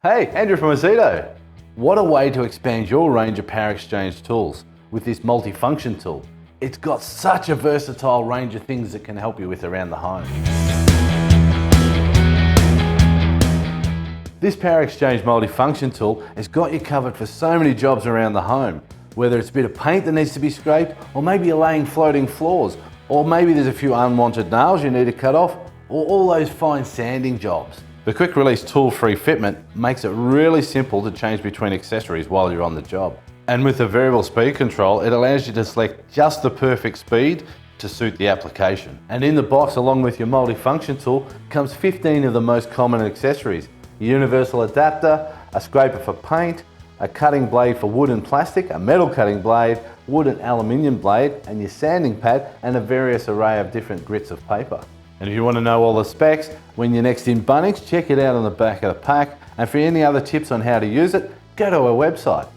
Hey, Andrew from Ozito. What a way to expand your range of power exchange tools with this multifunction tool. It's got such a versatile range of things it can help you with around the home. This power exchange multifunction tool has got you covered for so many jobs around the home. Whether it's a bit of paint that needs to be scraped, or maybe you're laying floating floors, or maybe there's a few unwanted nails you need to cut off, or all those fine sanding jobs. The quick release tool-free fitment makes it really simple to change between accessories while you're on the job. And with the variable speed control, it allows you to select just the perfect speed to suit the application. And in the box, along with your multifunction tool, comes 15 of the most common accessories. A universal adapter, a scraper for paint, a cutting blade for wood and plastic, a metal cutting blade, wood and aluminium blade, and your sanding pad, and a various array of different grits of paper. And if you want to know all the specs, when you're next in Bunnings, check it out on the back of the pack. And for any other tips on how to use it, go to our website.